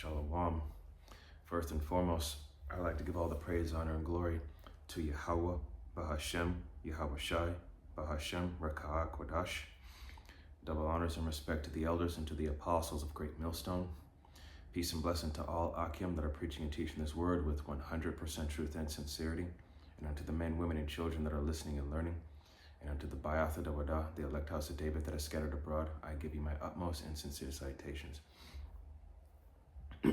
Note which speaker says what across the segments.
Speaker 1: Shalom. First and foremost, I'd like to give all the praise, honor, and glory to Yahweh, Bahashem, Yahweh Shai, Bahashem, Rekah Kodash. Double honors and respect to the elders and to the apostles of Great Millstone. Peace and blessing to all Akim that are preaching and teaching this word with 100% truth and sincerity, and unto the men, women, and children that are listening and learning, and unto the Bayatha Dawada, the elect house of David that is scattered abroad, I give you my utmost and sincere citations. All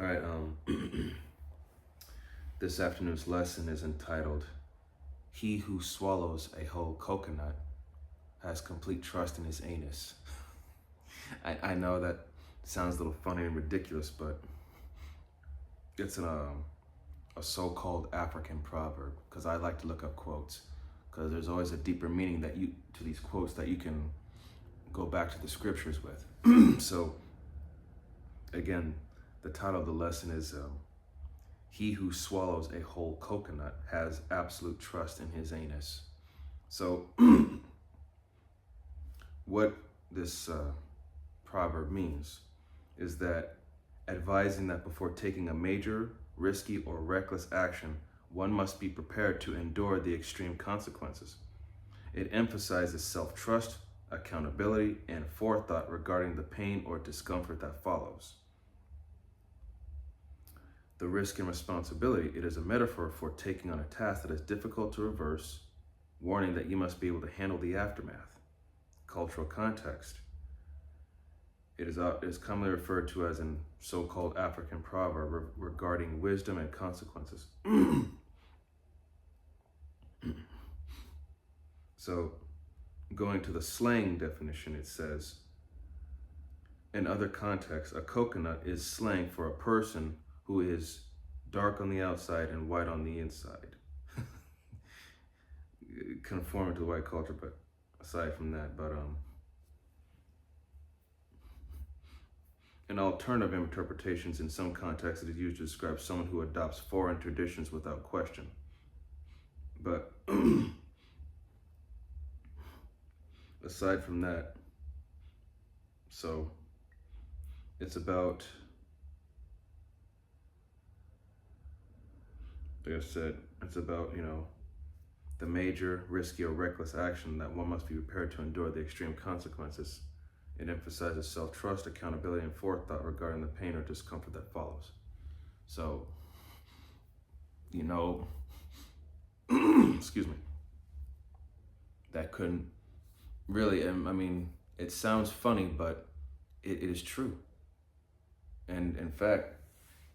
Speaker 1: right, this afternoon's lesson is entitled, He Who Swallows a Whole Coconut Has Complete Trust in His Anus. I know that sounds a little funny and ridiculous, but it's a so-called African proverb, because I like to look up quotes, because there's always a deeper meaning to these quotes that you can go back to the scriptures with. So, again, the title of the lesson is He Who Swallows a Whole Coconut Has Absolute Trust in His Anus. So, what this proverb means is that advising that before taking a major, risky, or reckless action, one must be prepared to endure the extreme consequences. It emphasizes self-trust, accountability, and forethought regarding the pain or discomfort that follows. The risk and responsibility, it is a metaphor for taking on a task that is difficult to reverse, warning that you must be able to handle the aftermath. Cultural context. It is commonly referred to as a so-called African proverb regarding wisdom and consequences. So, going to the slang definition, it says, in other contexts, a coconut is slang for a person who is dark on the outside and white on the inside. Conforming to the white culture, but aside from that, in alternative interpretations, in some contexts, it is used to describe someone who adopts foreign traditions without question. But aside from that, so it's about, like I said, it's about, the major, risky, or reckless action that one must be prepared to endure the extreme consequences. It emphasizes self-trust, accountability, and forethought regarding the pain or discomfort that follows. So, excuse me, that couldn't really, it sounds funny, but it is true. And in fact,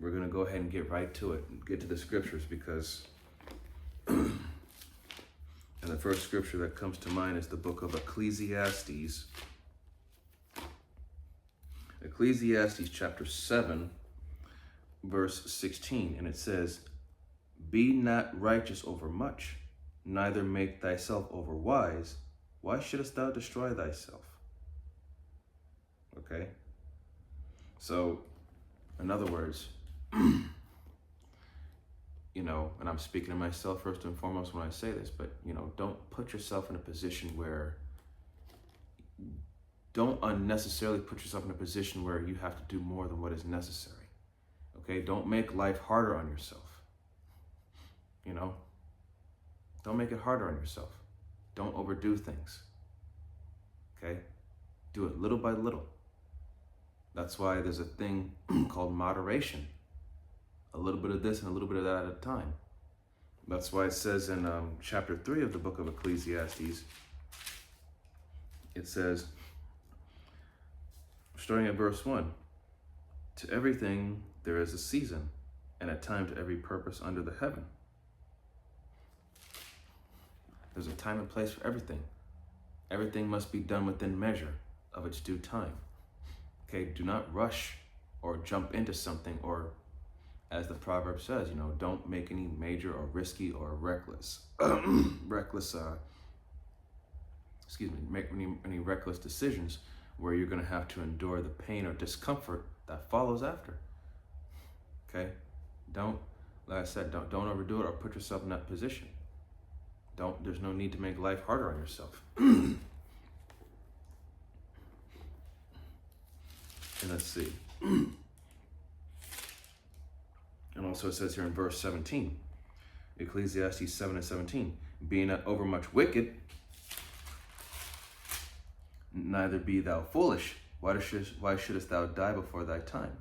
Speaker 1: we're going to go ahead and get right to it and get to the scriptures, because and the first scripture that comes to mind is the book of Ecclesiastes. Ecclesiastes chapter 7, verse 16, and it says, Be not righteous over much, neither make thyself over wise. Why shouldest thou destroy thyself? Okay? So, in other words, and I'm speaking to myself first and foremost when I say this, but, don't put yourself in a position where, don't unnecessarily put yourself in a position where you have to do more than what is necessary. Okay? Don't make life harder on yourself. Don't make it harder on yourself. Don't overdo things. Okay? Do it little by little. That's why there's a thing called moderation. A little bit of this and a little bit of that at a time. That's why it says in chapter 3 of the book of Ecclesiastes, it says, starting at verse 1, to everything there is a season, and a time to every purpose under the heaven. There's a time and place for everything. Everything must be done within measure of its due time. Okay, do not rush or jump into something, or as the proverb says, don't make any major or risky or reckless, make any reckless decisions where you're going to have to endure the pain or discomfort that follows after. Okay, like I said, don't overdo it or put yourself in that position. There's no need to make life harder on yourself. And let's see. also it says here in verse 17, Ecclesiastes 7:17, being not overmuch wicked, neither be thou foolish. Why shouldest thou die before thy time?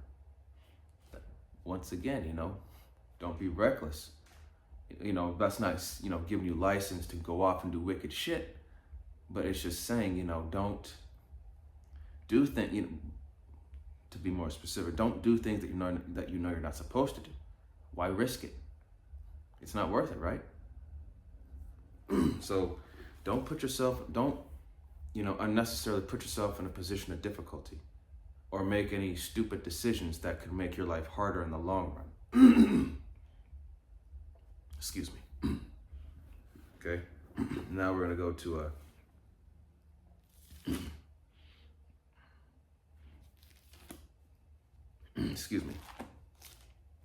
Speaker 1: Once again, don't be reckless. That's not, giving you license to go off and do wicked shit. But it's just saying, don't do things, to be more specific, don't do things that you know you're not supposed to do. Why risk it? It's not worth it, right? So don't unnecessarily put yourself in a position of difficulty or make any stupid decisions that could make your life harder in the long run. Excuse me. Okay. Now we're going to go to excuse me.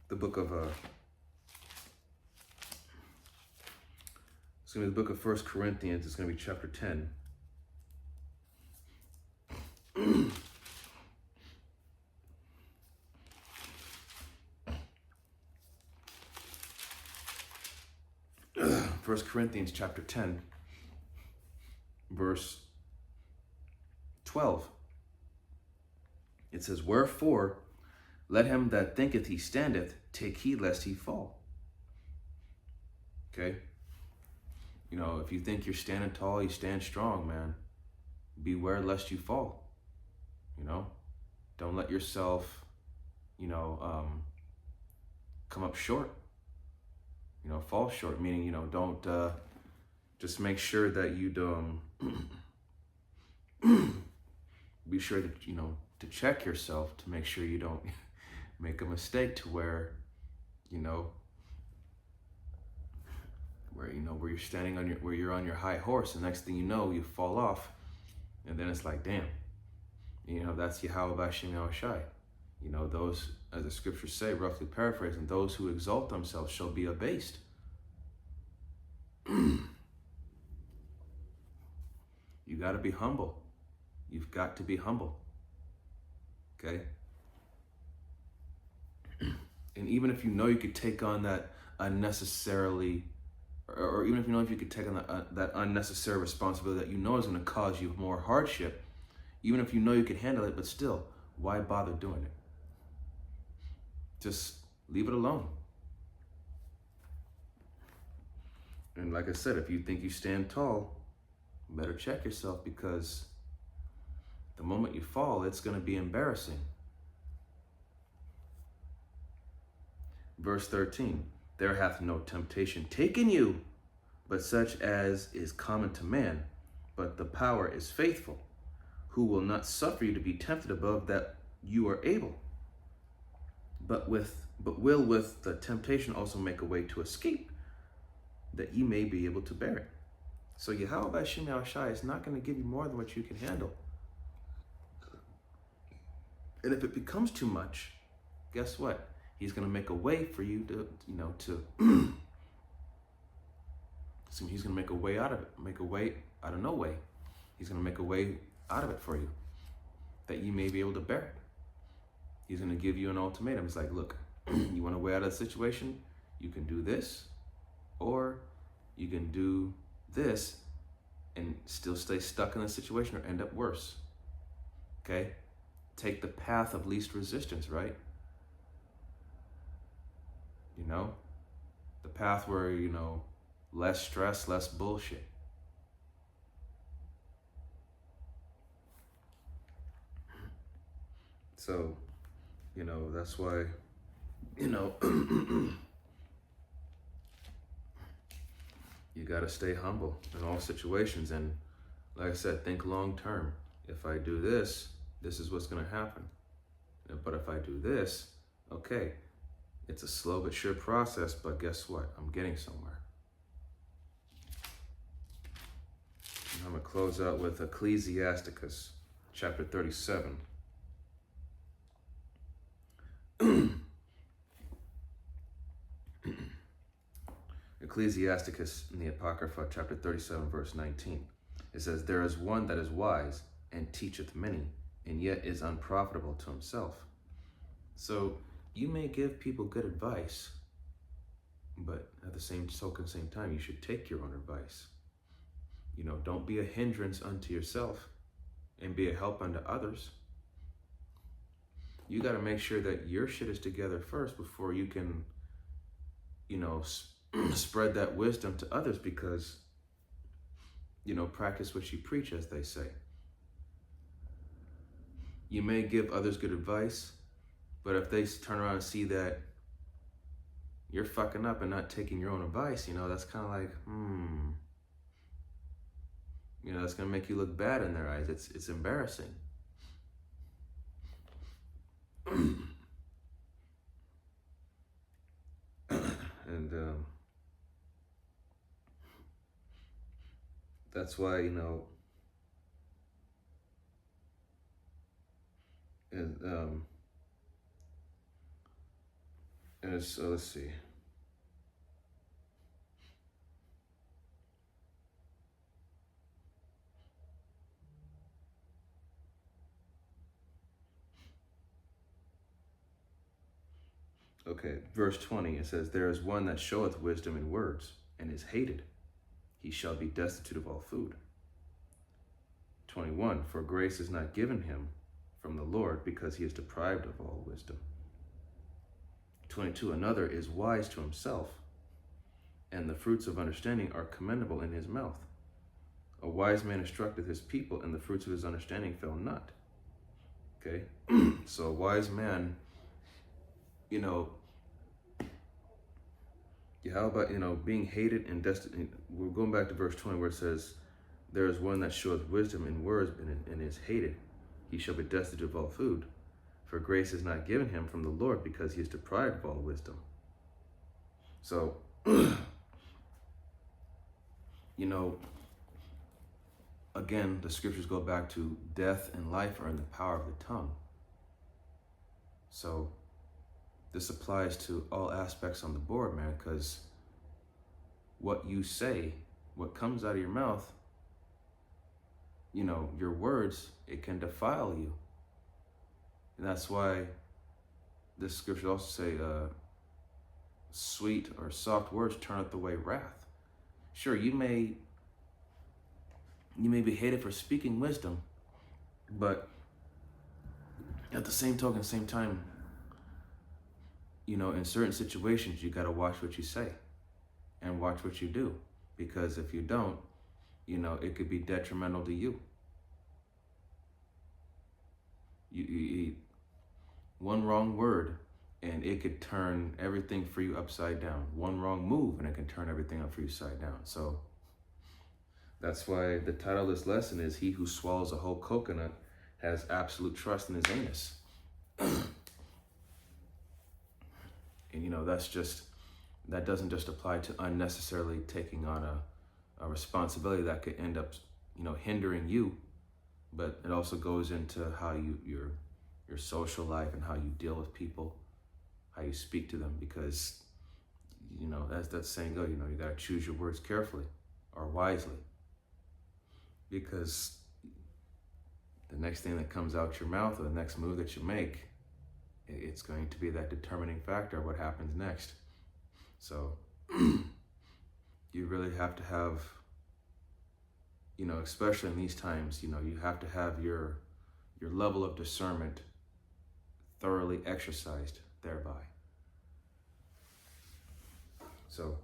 Speaker 1: The book of it's going to be the book of 1 Corinthians. It's going to be chapter 10. First Corinthians chapter 10, verse 12. It says, wherefore, let him that thinketh he standeth take heed lest he fall. Okay? If you think you're standing tall, you stand strong, man. Beware lest you fall. Don't let yourself, come up short. Fall short, meaning, don't, just make sure that you don't, be sure that, to check yourself to make sure you don't make a mistake to where, where you're standing where you're on your high horse, and next thing you know, you fall off, and then it's like, damn, that's Yahweh Bashim Yahushai. Those, as the scriptures say, roughly paraphrasing, those who exalt themselves shall be abased. You got to be humble. You've got to be humble. Okay? And even if you could take on that unnecessarily, or even if you could take on that unnecessary responsibility that is going to cause you more hardship, even if you could handle it, but still, why bother doing it? Just leave it alone. And like I said, if you think you stand tall, better check yourself, because the moment you fall, it's going to be embarrassing. Verse 13, there hath no temptation taken you, but such as is common to man, but the power is faithful, who will not suffer you to be tempted above that you are able, but will with the temptation also make a way to escape, that ye may be able to bear it. So Yahweh Bashim Yahushai is not going to give you more than what you can handle. And if it becomes too much, guess what? He's going to make a way for you to he's going to make a way out of it, make a way out of no way. He's going to make a way out of it for you, that you may be able to bear it. He's going to give you an ultimatum. He's like, look, you want a way out of the situation? You can do this, or you can do this and still stay stuck in the situation or end up worse. Okay? Take the path of least resistance, right? The path where, less stress, less bullshit. So, that's why, you got to stay humble in all situations. And like I said, think long term. If I do this, this is what's going to happen. But if I do this, okay, it's a slow but sure process, but guess what? I'm getting somewhere. And I'm going to close out with Ecclesiasticus chapter 37. Ecclesiasticus in the Apocrypha, chapter 37, verse 19. It says, there is one that is wise and teacheth many, and yet is unprofitable to himself. So you may give people good advice, But at the same time, you should take your own advice. Don't be a hindrance unto yourself and be a help unto others. You got to make sure that your shit is together first before you can, spread that wisdom to others, because, practice what you preach, as they say. You may give others good advice, but if they turn around and see that you're fucking up and not taking your own advice, that's kind of like, that's going to make you look bad in their eyes. It's embarrassing. And that's why, so let's see. Okay, verse 20, it says, there is one that showeth wisdom in words, and is hated. He shall be destitute of all food. 21, for grace is not given him from the Lord, because he is deprived of all wisdom. 22, another is wise to himself, and the fruits of understanding are commendable in his mouth. A wise man instructeth his people, and the fruits of his understanding fail not. Okay, so a wise man, how about, being hated and destitute? We're going back to verse 20 where it says, there is one that showeth wisdom in words and is hated. He shall be destitute of all food. For grace is not given him from the Lord, because he is deprived of all wisdom. So, again, the scriptures go back to death and life are in the power of the tongue. So this applies to all aspects on the board, man, because what you say, what comes out of your mouth, your words, it can defile you. And that's why the scripture also say, sweet or soft words turneth away wrath. Sure, you may be hated for speaking wisdom, but at the same time, in certain situations, you got to watch what you say and watch what you do, because if you don't, it could be detrimental to you. You one wrong word and it could turn everything for you upside down. One wrong move and it can turn everything up for you upside down. So that's why the title of this lesson is, he who swallows a whole coconut has absolute trust in his anus. And that doesn't just apply to unnecessarily taking on a responsibility that could end up, hindering you, but it also goes into how your social life and how you deal with people, how you speak to them, because, as that saying goes, you got to choose your words carefully or wisely, because the next thing that comes out your mouth or the next move that you make, it's going to be that determining factor of what happens next. So you really have to have, especially in these times, you have to have your level of discernment thoroughly exercised thereby. So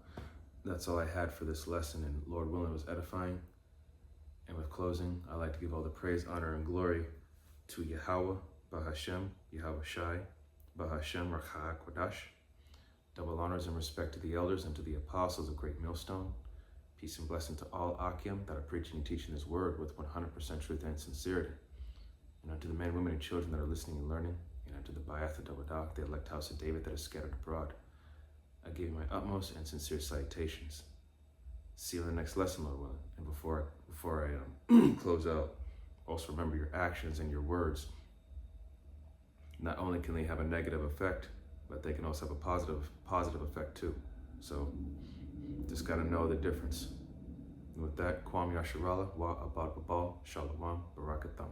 Speaker 1: that's all I had for this lesson, and Lord willing, it was edifying. And with closing, I'd like to give all the praise, honor, and glory to Yahweh, Bahashem, Yahweh Shai, Bahashem, Rakha Kodash. Double honors and respect to the elders and to the apostles of Great Millstone. Peace and blessing to all Akim that are preaching and teaching his word with 100% truth and sincerity. And unto the men, women, and children that are listening and learning, and unto the Ba'ath of Dawadak, the elect house of David that is scattered abroad, I give you my utmost and sincere salutations. See you in the next lesson, Lord willing. And before I close out, also remember your actions and your words. Not only can they have a negative effect, but they can also have a positive effect too. So just got to know the difference. And with that, Kwam Yasharallah, Wa Abad Babal, Shalom, Barakatham.